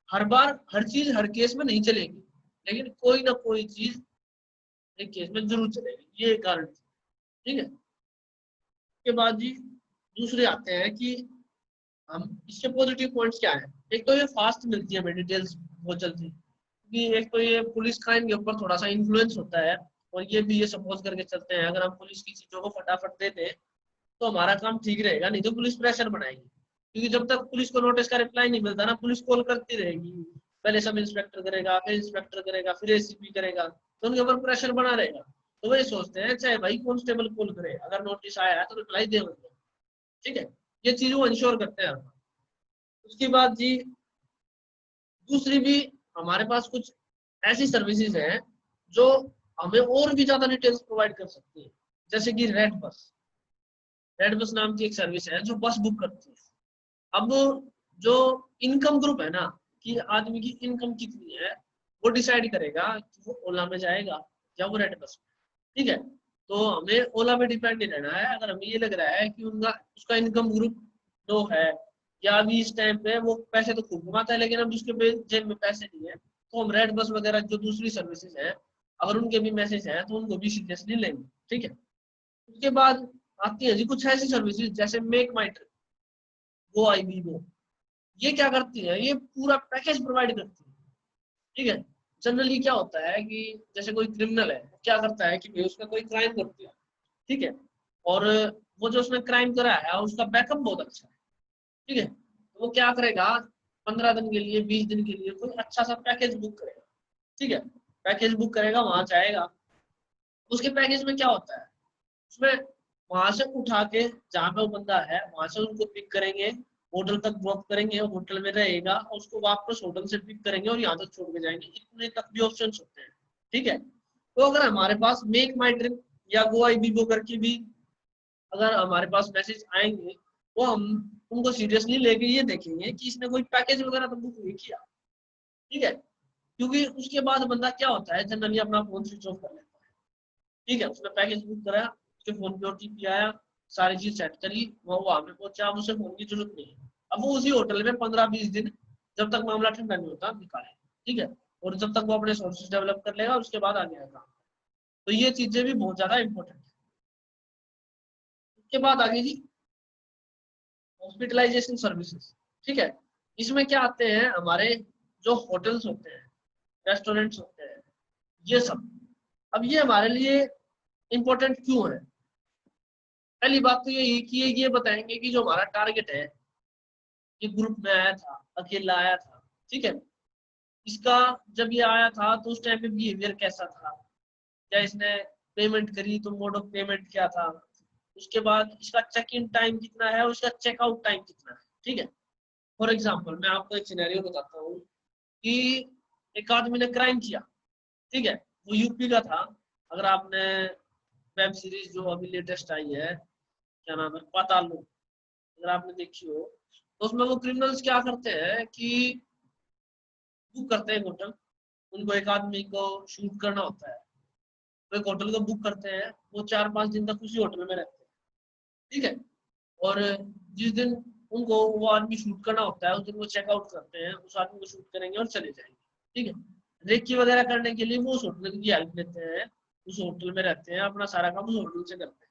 हर बार हर चीज हर केस में नहीं चलेगी, लेकिन कोई ना कोई चीज एक केस में जरूर चलेगी, ये कारण, ठीक है। उसके बाद जी दूसरे आते हैं कि हम इसके पॉजिटिव पॉइंट्स क्या है। एक तो ये फास्ट मिलती है हमें डिटेल्स बहुत जल्दी, क्योंकि एक तो ये पुलिस क्राइम के ऊपर थोड़ा सा इन्फ्लुएंस होता है, और ये भी ये सपोज करके चलते हैं अगर हम पुलिस की चीजों को फटाफट दे दें तो हमारा काम ठीक रहेगा, नहीं तो पुलिस प्रेशर बनाएगी, क्योंकि जब तक पुलिस को नोटिस का रिप्लाई नहीं मिलता ना, पुलिस कॉल करती रहेगी, पहले सब इंस्पेक्टर करेगा, फिर इंस्पेक्टर करेगा, फिर एसीपी करेगा, तो उनके ऊपर प्रेशर बना रहेगा। तो वे सोचते हैं चाहे भाई कांस्टेबल कॉल करे, अगर नोटिस आया है तो रिप्लाई दे, मतलब ठीक है, ये चीज वो इंश्योर करते हैं। उसके बाद जी दूसरी भी हमारे पास कुछ ऐसी सर्विसेज हैं जो हमें और भी ज्यादा डिटेल्स प्रोवाइड कर सकती है, जैसे कि रेड बस नाम की एक सर्विस है जो बस बुक करती है। अब जो इनकम ग्रुप है ना, कि आदमी की इनकम कितनी है, वो डिसाइड करेगा कि वो ओला में जाएगा या वो रेड बस में, ठीक है। तो हमें ओला पे डिपेंड नहीं रहना है, अगर हमें ये लग रहा है कि उनका उसका इनकम ग्रुप लो है, या अभी इस टाइम पे वो पैसे तो खूब कमाता है लेकिन अब उसके जेब में पैसे नहीं है, तो हम रेड बस वगैरह जो दूसरी सर्विसेज है अगर उनके भी मैसेज है तो उनको भी सीरियसली लेंगे, ठीक है। उसके बाद आती है जी कुछ ऐसी सर्विसेज जैसे make my trip, go I be go. ये क्या करती है, ये पूरा पैकेज प्रोवाइड करती है, ठीक है। जनरली क्या होता है कि जैसे कोई क्रिमिनल है, क्या करता है कि भाई उसने कोई क्राइम कर दिया, ठीक है, और वो जो उसने क्राइम करा है उसका बैकअप बहुत अच्छा है, ठीक है, तो वो क्या करेगा, 15 दिन के लिए 20 दिन के लिए कोई अच्छा सा पैकेज बुक करेगा, ठीक है। पैकेज बुक करेगा, वहां जाएगा, उसके पैकेज में क्या होता है, उसमें वहां से उठा के जहाँ पे वो बंदा है वहां से उनको पिक करेंगे, होटल तक ड्रॉप करेंगे, होटल में रहेगा, और उसको वापस होटल से पिक करेंगे और यहाँ तक छोड़ के जाएंगे। इतने तक भी ऑप्शन होते हैं, ठीक है। तो अगर हमारे पास मेक माई ट्रिप या गो आई बी गो करके भी अगर हमारे पास मैसेज आएंगे, तो हम उनको सीरियसली लेके ये देखेंगे कि इसने कोई पैकेज वगैरह तो बुक नहीं किया, ठीक है। क्योंकि उसके बाद बंदा क्या होता है, जनरली अपना फोन स्विच ऑफ कर लेता है, ठीक है। उसने पैकेज बुक कराया, उसके फोन पे ओटीपी आया, सारी चीज सेट करी, वो वहां पे पहुंचा, अब उसे फोन की जरूरत नहीं है। अब वो उसी होटल में 15-20 दिन, जब तक मामला ठंडा नहीं होता, निकाले, ठीक है। और जब तक वो अपने सोर्सेज डेवलप कर लेगा उसके बाद आगे आएगा। तो ये चीजें भी बहुत ज्यादा इंपॉर्टेंट है। उसके बाद आगे जी हॉस्पिटलाइजेशन सर्विसेज, ठीक है। इसमें क्या आते हैं, हमारे जो होटल्स होते हैं, रेस्टोरेंट्स होते हैं, ये सब। अब ये हमारे लिए इंपॉर्टेंट क्यों है, पहली बात तो यही कि ये बताएंगे कि जो हमारा टारगेट है, ये ग्रुप में आया था, अकेला आया था, ठीक है, इसका जब ये आया था तो उस टाइम पे बिहेवियर कैसा था, क्या इसने पेमेंट करी तो मोड ऑफ पेमेंट क्या था, उसके बाद इसका चेक इन टाइम कितना है और इसका चेकआउट टाइम कितना है, ठीक है। फॉर एग्जाम्पल मैं आपको एक सिनेरियो बताता हूँ कि एक आदमी ने क्राइम किया, ठीक है, वो यूपी का था। अगर आपने वेब सीरीज जो अभी लेटेस्ट आई है, क्या नाम है, पाताल लोक, अगर आपने देखी हो, तो उसमें वो क्रिमिनल्स क्या करते हैं कि बुक करते हैं होटल, उनको एक आदमी को शूट करना होता है, तो एक होटल को बुक करते हैं, वो 4-5 दिन तक उसी होटल में रहते हैं, ठीक है। और जिस दिन उनको वो आदमी शूट करना होता है उस दिन वो चेकआउट करते हैं, उस आदमी को शूट करेंगे और चले जाएंगे, ठीक है। रेकी वगैरह करने के लिए वो उस होटल की हेल्प लेते हैं, उस होटल में रहते हैं, अपना सारा काम उस होटल से करते हैं।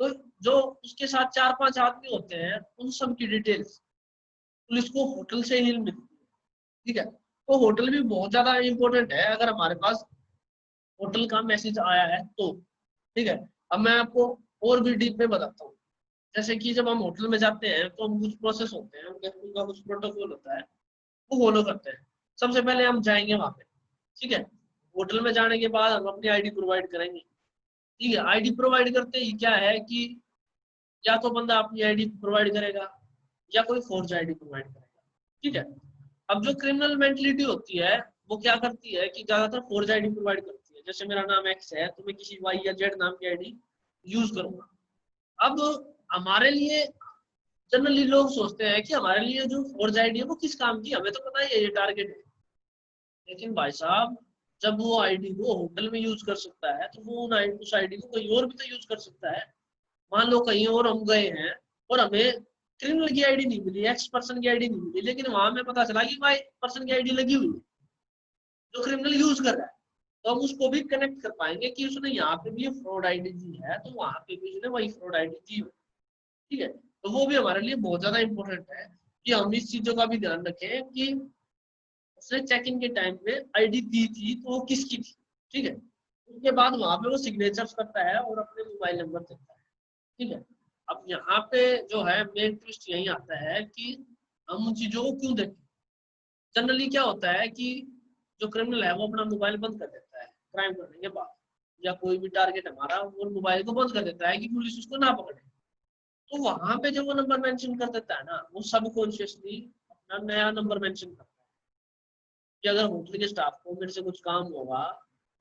तो जो उसके साथ 4-5 आदमी होते हैं उन सब की डिटेल्स पुलिस को होटल से ही मिलती है, ठीक है। तो होटल भी बहुत ज्यादा इंपॉर्टेंट है अगर हमारे पास होटल का मैसेज आया है तो, ठीक है। अब मैं आपको और भी डीप में बताता हूँ। जैसे कि जब हम होटल में जाते हैं तो हम कुछ प्रोसेस होते हैं, उनका कुछ प्रोटोकॉल होता है, वो फॉलो करते हैं। सबसे पहले हम जाएंगे वहां पे, ठीक है। होटल में जाने के बाद हम अपनी आईडी प्रोवाइड करेंगे, ठीक है। आईडी प्रोवाइड करते ही क्या है कि या तो बंदा अपनी आईडी प्रोवाइड करेगा या कोई फोर्ज आईडी प्रोवाइड करेगा, ठीक है। अब जो क्रिमिनल मेंटलिटी होती है वो क्या करती है कि ज्यादातर फोर्ज आईडी प्रोवाइड करती है। जैसे मेरा नाम एक्स है तो मैं किसी वाई या जेड नाम की आईडी यूज करूंगा। अब हमारे लिए जनरली लोग सोचते हैं कि हमारे लिए जो फोर्ज आईडी है वो किस काम की, हमें तो पता ही है ये टारगेट है। लेकिन भाई साहब, जब वो आईडी को होटल में यूज कर सकता है तो वो उस आईडी को कहीं और भी तो यूज कर सकता है। मान लो कहीं और हम गए हैं और हमें क्रिमिनल की आईडी नहीं मिली, एक्स पर्सन की आईडी नहीं मिली, लेकिन वहां में पता चला कि वाई पर्सन की आईडी लगी हुई है जो क्रिमिनल यूज कर रहा है, तो हम उसको भी कनेक्ट कर पाएंगे कि उसने यहाँ पे भी फ्रॉड आईडी दी है तो वहां पे भी उसने वही फ्रॉड आईडी दी हो, ठीक है। तो वो भी हमारे लिए बहुत ज्यादा इंपॉर्टेंट है कि हम इस चीजों का भी ध्यान रखें कि उसने चेक इन के टाइम पे आईडी दी थी तो वो किसकी थी, ठीक है। उसके बाद वहां पे वो सिग्नेचर्स करता है और अपने मोबाइल नंबर देता है, ठीक है। अब यहाँ पे जो है मेन ट्विस्ट यही आता है कि हम उन चीजों को क्यों देखें। जनरली क्या होता है कि जो क्रिमिनल है वो अपना मोबाइल बंद कर देता है क्राइम करने के बाद, या कोई भी टारगेट हमारा वो मोबाइल को बंद कर देता है कि पुलिस उसको ना पकड़े। तो वहां पे जो वो नंबर मेंशन कर देता है ना, वो सबकॉन्शियसली अपना नया नंबर मेंशन करता है कि अगर होटल के स्टाफ को मेरे से कुछ काम होगा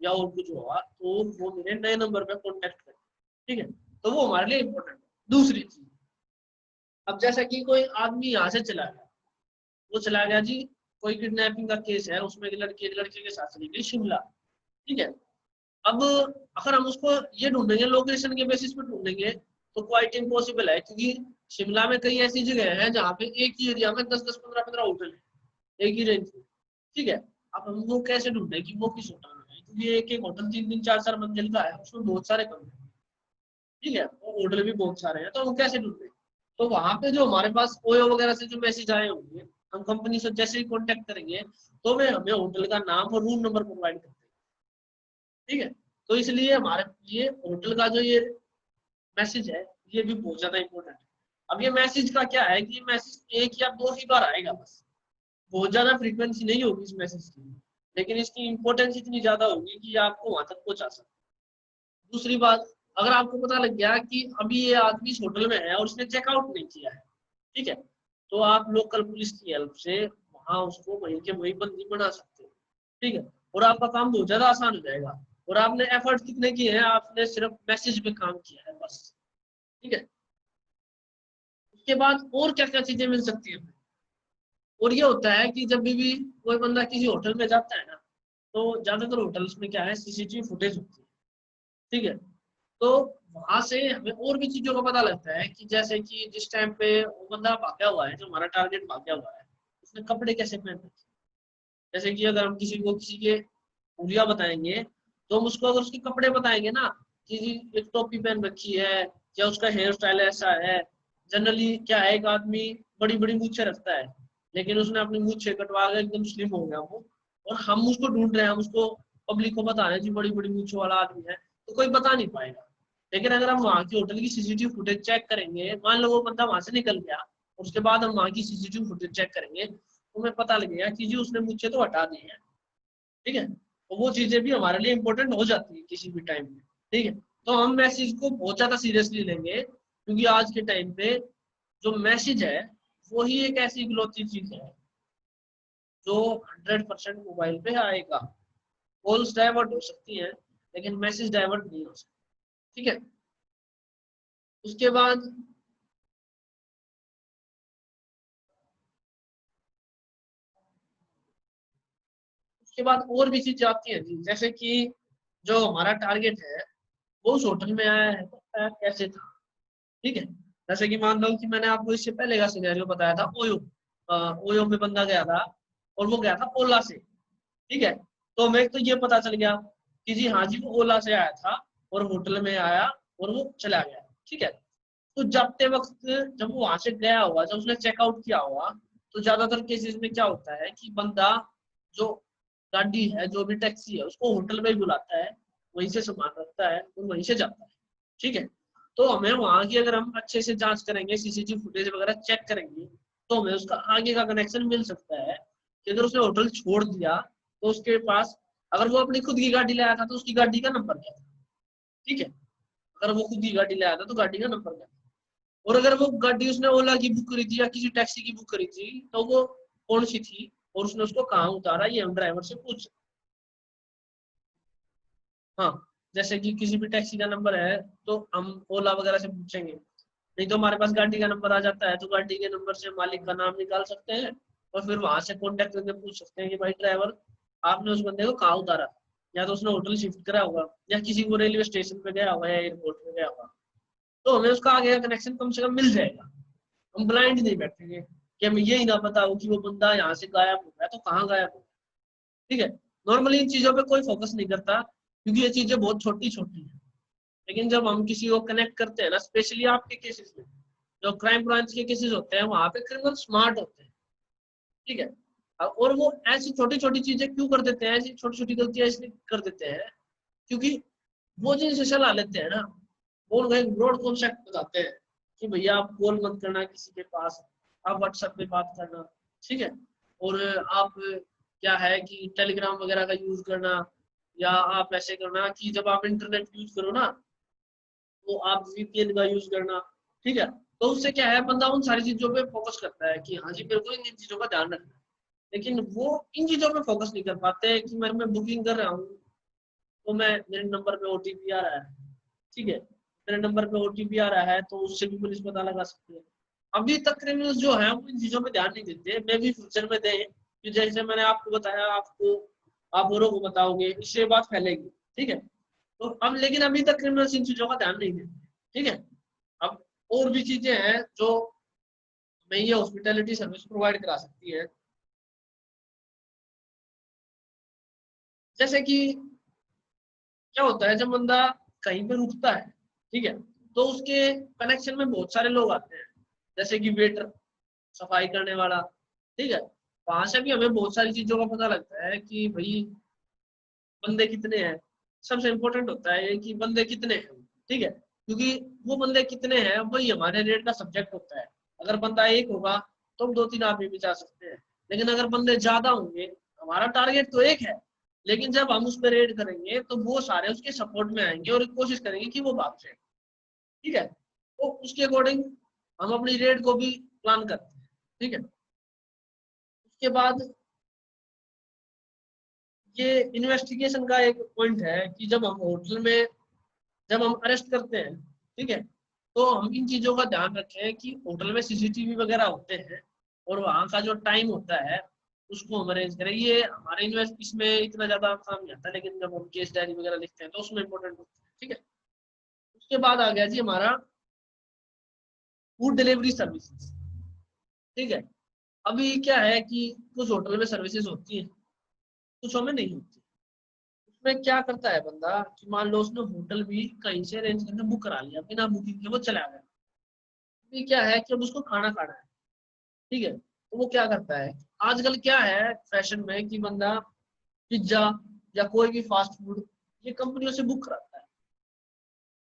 या और कुछ होगा तो वो मेरे नए नंबर पे कॉन्टेक्ट करे, ठीक है। तो वो हमारे लिए इम्पोर्टेंट है। दूसरी चीज, अब जैसा कि कोई आदमी यहाँ से चला गया, वो चला गया जी, कोई किडनैपिंग का केस है, उसमें एक लड़के के साथ चली गई शिमला, ठीक है। अब अगर हम उसको ये ढूंढेंगे लोकेशन के बेसिस पे ढूंढेंगे तो क्वाइट इम्पॉसिबल है, क्योंकि शिमला में कई ऐसी जगह है जहाँ पे एक ही एरिया में 10-10, 15-15 होटल है एक ही रेंज में, ठीक है। अब हम वो कैसे ढूंढे कि वो किस होटल में है, क्योंकि एक एक होटल 3-3 4-4 मंजिल का है, उसमें बहुत सारे कमरे, ठीक है, और होटल भी बहुत सारे हैं, तो वो कैसे ढूंढे? तो वहां पे जो हमारे पास ओयो वगैरह से जो मैसेज आए होंगे, हम कंपनी से जैसे ही कॉन्टेक्ट करेंगे तो वे हमें होटल का नाम और रूम नंबर प्रोवाइड करते हैं, ठीक है। तो इसलिए हमारे लिए होटल का जो ये मैसेज है ये भी बहुत ज्यादा इंपॉर्टेंट है। अब ये मैसेज का क्या है कि मैसेज एक या दो ही बार आएगा बस, बहुत ज्यादा फ्रीक्वेंसी नहीं होगी इस मैसेज की, लेकिन इसकी इंपॉर्टेंस इतनी ज्यादा होगी कि आपको वहां तक पहुंचा सकते। दूसरी बात, अगर आपको पता लग गया कि अभी ये आदमी इस होटल में है और उसने चेकआउट नहीं किया है, ठीक है, तो आप लोकल पुलिस की हेल्प से वहां उसको वहीं के वहीं बंदी बना सकते हो, ठीक है, और आपका काम बहुत ज्यादा आसान हो जाएगा। और आपने एफर्ट कितने किए हैं, आपने सिर्फ मैसेज पे काम किया है बस, ठीक है। उसके बाद और क्या क्या चीजें मिल सकती है? और ये होता है कि जब भी कोई बंदा किसी होटल में जाता है ना, तो ज्यादातर होटल्स में क्या है, सीसीटीवी फुटेज होती है, ठीक है। तो वहां से हमें और भी चीजों का पता लगता है कि जैसे कि जिस टाइम पे वो बंदा भागा हुआ है, जो हमारा टारगेट भागा हुआ है, उसने कपड़े कैसे पहन रखे। जैसे कि अगर हम किसी को किसी के उंगलियां बताएंगे, तो हम उसको अगर उसके कपड़े बताएंगे ना कि जी एक टोपी पहन रखी है, या उसका हेयर स्टाइल ऐसा है। जनरली क्या है, एक आदमी बड़ी बड़ी मूछें रखता है, लेकिन उसने अपनी मूछें कटवा कर एकदम स्लिम हो गया वो, और हम उसको ढूंढ रहे हैं, हम उसको पब्लिक को बता रहे हैं जी बड़ी बड़ी मूछों वाला आदमी है, तो कोई बता नहीं पाएगा। लेकिन अगर हम वहाँ की होटल की सीसीटीवी फुटेज चेक करेंगे, मान लो वो बंदा वहां से निकल गया, और उसके बाद हम वहाँ की सीसीटीवी फुटेज चेक करेंगे, तो हमें पता लगेगा कि जी उसने मूछें तो हटा दी है, ठीक है। तो वो चीजें भी हमारे लिए इंपॉर्टेंट हो जाती है किसी भी टाइम में, ठीक है। तो हम मैसेज को बहुत ज्यादा सीरियसली लेंगे, क्योंकि आज के टाइम पे जो मैसेज है वही एक ऐसी इकलौती चीज है जो 100% मोबाइल पे आएगा। कॉल्स डाइवर्ट हो सकती हैं, लेकिन मैसेज डाइवर्ट नहीं हो सकता, ठीक है। उसके बाद और भी चीजें आती है जी, जैसे कि जो हमारा टारगेट है वो उस होटल में आया है तो आया कैसे था, ठीक है। जैसे कि मान लो कि मैंने आपको इससे पहले का सिनेरियो बताया था, ओयो। ओयो में बंदा गया था और वो गया था ओला से, ठीक है। तो हमें तो ये पता चल गया कि जी हाँ जी वो ओला से आया था और होटल में आया और वो चला गया, ठीक है। तो जाते वक्त जब वो वहां से गया होगा, जब उसने चेकआउट किया होगा, तो ज्यादातर केसेस में क्या होता है कि बंदा जो गाड़ी है, जो भी टैक्सी है, उसको होटल में ही बुलाता है, वहीं से सामान रखता है और वहीं से जाता है, ठीक है। तो हमें वहां की अगर हम अच्छे से जांच करेंगे, सीसीटीवी फुटेज वगैरह चेक करेंगे, तो हमें उसका आगे का कनेक्शन मिल सकता है कि अगर उसने होटल छोड़ दिया तो उसके पास, अगर वो अपनी खुद की गाड़ी लाया था तो उसकी गाड़ी का नंबर क्या था, ठीक है। अगर वो खुद की गाड़ी लाया था तो गाड़ी का नंबर क्या था, और अगर वो गाड़ी उसने ओला की बुक करी थी या किसी टैक्सी की बुक करी थी तो वो कौन सी थी और उसने उसको कहाँ उतारा, ये हम ड्राइवर से पूछ। हाँ, जैसे कि किसी भी टैक्सी का नंबर है तो हम ओला वगैरह से पूछेंगे, नहीं तो हमारे पास गाड़ी का नंबर आ जाता है, तो गाड़ी के नंबर से मालिक का नाम निकाल सकते हैं और फिर वहां से कॉन्टेक्ट करके पूछ सकते हैं कि भाई ड्राइवर, आपने उस बंदे को कहाँ उतारा, या तो उसने होटल शिफ्ट करा होगा या किसी को रेलवे स्टेशन पे गया होगा या एयरपोर्ट पे गया होगा, तो हमें उसका आगे का कनेक्शन कम से कम मिल जाएगा। हम ब्लाइंड नहीं बैठेंगे कि हमें यही ना पता हो कि वो बंदा यहाँ से गायब हो गया तो कहाँ गायब हो गया, ठीक है। नॉर्मली इन चीजों पे कोई फोकस नहीं करता क्योंकि ये चीजें बहुत छोटी छोटी है, लेकिन जब हम किसी को कनेक्ट करते हैं ना, स्पेशली आपके केसेस में, जो क्राइम ब्रांच के केसेस होते हैं, वहां पे क्रिमिनल स्मार्ट होते हैं, ठीक है। और वो ऐसी छोटी छोटी चीजें क्यों कर देते हैं, ऐसी छोटी छोटी गलतियां इसलिए कर देते हैं क्योंकि वो जिनसे सलाह लेते हैं ना, वो उनको एक ब्रॉड कॉन्सेप्ट बताते हैं कि भैया आप कॉल मत करना किसी के पास, आप व्हाट्सएप पे बात करना, ठीक है। और आप क्या है कि टेलीग्राम वगैरह का यूज करना, या आप ऐसे करना कि जब आप इंटरनेट यूज करो ना, तो आप वीपीएन का यूज करना, ठीक है। तो उससे क्या है, बंदा उन सारी चीजों पे फोकस करता है कि हाँ जी मेरे को इन चीजों का ध्यान रखना है, लेकिन वो इन चीजों पे फोकस नहीं कर पाते कि मैं बुकिंग कर रहा हूँ, तो मैं मेरे नंबर पे ओटीपी आ रहा है, ठीक है, मेरे नंबर पे ओटीपी आ रहा है तो उससे भी पुलिस पता लगा सकती है। अभी तक क्रिमिनल्स जो है वो इन चीजों पे ध्यान नहीं देते, मे भी फ्यूचर में दें कि जैसे मैंने आपको बताया, आपको आप औरों को बताओगे, इससे बात फैलेगी, ठीक है। तो अब लेकिन अभी तक क्रिमिनल्स इन चीजों का ध्यान नहीं देते, ठीक है। अब और भी चीजें हैं जो हमें ये हॉस्पिटैलिटी सर्विस प्रोवाइड करा सकती है, जैसे कि क्या होता है, जब बंदा कहीं पे रुकता है, ठीक है, तो उसके कनेक्शन में बहुत सारे लोग आते हैं, जैसे कि वेटर, सफाई करने वाला, ठीक है। वहां से भी हमें बहुत सारी चीजों का पता लगता है कि भाई बंदे कितने हैं। सबसे इम्पोर्टेंट होता है ये कि बंदे कितने हैं, ठीक है, क्योंकि वो बंदे कितने हैं वही हमारे रेट का सब्जेक्ट होता है। अगर बंदा एक होगा तो हम 2-3 आदमी भी जा सकते हैं, लेकिन अगर बंदे ज्यादा होंगे, हमारा टारगेट तो एक है, लेकिन जब हम उस पर रेड करेंगे तो वो सारे उसके सपोर्ट में आएंगे और कोशिश करेंगे कि वो भाग जाए, ठीक है। तो उसके अकॉर्डिंग हम अपनी रेड को भी प्लान करते हैं, ठीक है। उसके बाद ये इन्वेस्टिगेशन का एक पॉइंट है कि जब हम होटल में, जब हम अरेस्ट करते हैं, ठीक है, तो हम इन चीजों का ध्यान रखें कि होटल में सीसीटीवी वगैरह होते हैं और वहाँ का जो टाइम होता है उसको हम अरेंज करें। ये हमारे इन्वेस्ट इसमें इतना ज्यादा काम नहीं आता, लेकिन जब हम केस डायरी वगैरह लिखते हैं तो उसमें इम्पोर्टेंट होता है, ठीक है। उसके बाद आ गया जी हमारा फूड डिलीवरी सर्विसेज, ठीक है। अभी क्या है कि कुछ होटल में सर्विसेज होती है, कुछ में नहीं होती। उसमें क्या करता है बंदा कि मान लो उसने होटल भी कहीं से अरेंज करके बुक करा लिया, बिना बुकिंग के वो चला गया। अभी क्या है कि अब उसको खाना खाना है, ठीक है, तो वो क्या करता है, आजकल क्या है फैशन में कि बंदा पिज्जा या कोई भी फास्ट फूड ये कंपनियों से बुक कराता है।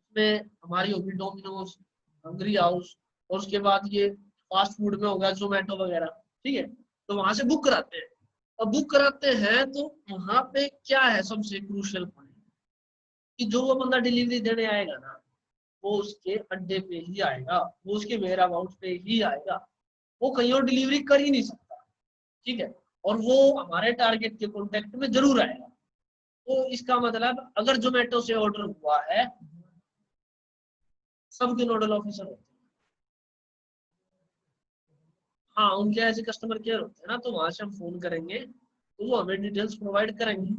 उसमें हमारी होगी डोमिनोज, हंगरी हाउस, और उसके बाद ये फास्ट फूड में होगा जोमेटो वगैरह, ठीक है। तो वहां से बुक कराते हैं। और बुक कराते हैं तो वहां पे क्या है सबसे क्रूशियल पॉइंट, कि जो वो बंदा डिलीवरी देने आएगा ना, वो उसके अड्डे पे ही आएगा, वो उसके वेयर हाउस पे ही आएगा, वो कहीं और डिलीवरी कर ही नहीं सकता, ठीक है। और वो हमारे टारगेट के कॉन्टेक्ट में जरूर आएगा। तो इसका मतलब अगर जोमेटो से ऑर्डर हुआ है, सबके नोडल ऑफिसर होते हैं। हाँ, उनके ऐसे कस्टमर केयर होते हैं ना, तो वहां से हम फोन करेंगे तो वो हमें डिटेल्स प्रोवाइड करेंगे।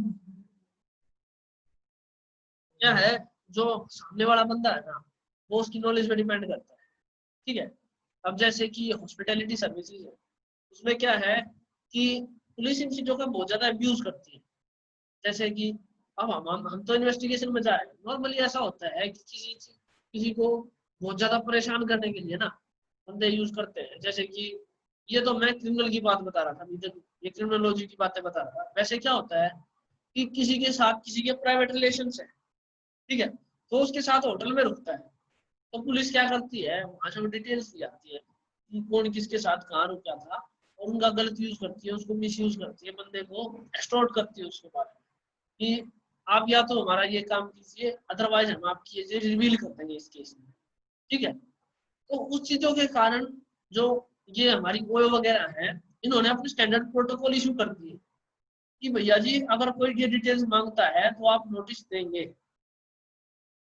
क्या है, जो सामने वाला बंदा है ना, वो उसकी नॉलेज पे डिपेंड करता है, ठीक है। अब जैसे कि हॉस्पिटैलिटी सर्विसेज है, उसमें क्या है कि पुलिस इन चीजों का बहुत ज्यादा अब्यूज करती है। जैसे कि अब हम तो इन्वेस्टिगेशन में जाए, नॉर्मली ऐसा होता है कि किसी किसी को बहुत ज्यादा परेशान करने के लिए ना बंदे यूज करते हैं। जैसे कि ये तो मैं क्रिमिनल की बात बता रहा था अभी तक, ये क्रिमिनोलॉजी की बातें बता रहा था। वैसे क्या होता है कि किसी के साथ किसी के प्राइवेट रिलेशन है, ठीक है, तो उसके साथ होटल में रुकता है, तो पुलिस क्या करती है, वहां से डिटेल्स ली जाती है कि कौन किसके साथ कहाँ रुका था, और उनका गलत यूज करती है, उसको मिस यूज करती है, बंदे को एक्सटॉर्ट करती है उसके बारे में कि आप या तो हमारा ये काम कीजिए, अदरवाइज हम आपकी ये रिवील कर देंगे इस केस में, ठीक है। तो उस चीजों के कारण जो ये हमारी ओयो वगैरह है, इन्होंने अपने स्टैंडर्ड प्रोटोकॉल इशू कर दिए कि भैया जी अगर कोई ये डिटेल्स मांगता है तो आप नोटिस देंगे,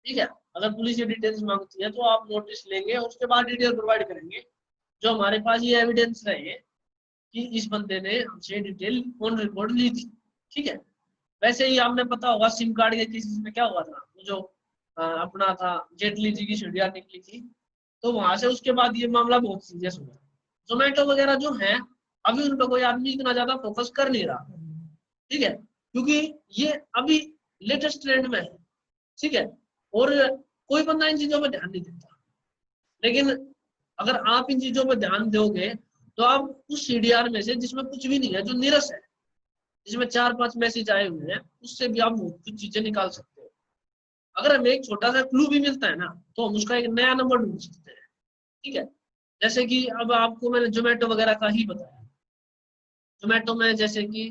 ठीक है। अगर पुलिस ये डिटेल्स मांगती है तो आप नोटिस लेंगे, उसके बाद डिटेल प्रोवाइड करेंगे, जो हमारे पास ये एविडेंस रहे कि इस बंदे ने हमसे डिटेल ऑन रिकॉर्ड ली थी, ठीक है। वैसे ही आपने पता होगा सिम कार्ड के केसेस में क्या हुआ था, जो अपना था जेटली जी की सीढ़ियां निकली थी, तो वहां से उसके बाद ये मामला बहुत सीरियस हुआ। जोमेटो वगैरह जो है, अभी उन पर कोई आदमी इतना ज्यादा फोकस कर नहीं रहा, ठीक है, क्योंकि ये अभी लेटेस्ट ट्रेंड में है, ठीक है। और कोई बंदा इन चीजों पर ध्यान नहीं देता, लेकिन अगर आप इन चीजों पर ध्यान दोगे तो आप उस सीडीआर में से जिसमें कुछ भी नहीं है, जो नीरस है, जिसमें 4-5 मैसेज आए हुए हैं, उससे भी आप बहुत कुछ चीजें निकाल सकते हो। अगर हमें एक छोटा सा क्लू भी मिलता है ना, तो हम उसका एक नया नंबर ढूंढ सकते हैं, ठीक है। जैसे कि अब आपको मैंने जोमेटो वगैरह का ही बताया। जोमेटो में जैसे कि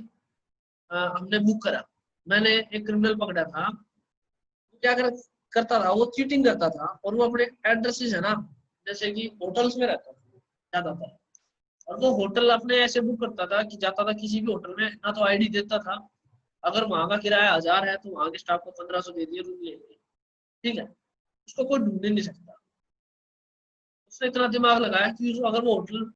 हमने बुक करा, मैंने एक क्रिमिनल पकड़ा था, वो क्या करता था, वो चीटिंग करता था, और वो अपने एड्रेसेस है ना, जैसे कि होटल्स में रहता था ज्यादातर, और वो होटल अपने ऐसे बुक करता था कि जाता था किसी भी होटल में ना, तो आईडी देता था, अगर वहां का किराया 1000 है तो वहां के स्टाफ को 1500 दे दिए, रूम ले लिए, ठीक है। उसको कोई ढूंढ ही नहीं सकता। उसने इतना दिमाग लगाया कि अगर वो होटल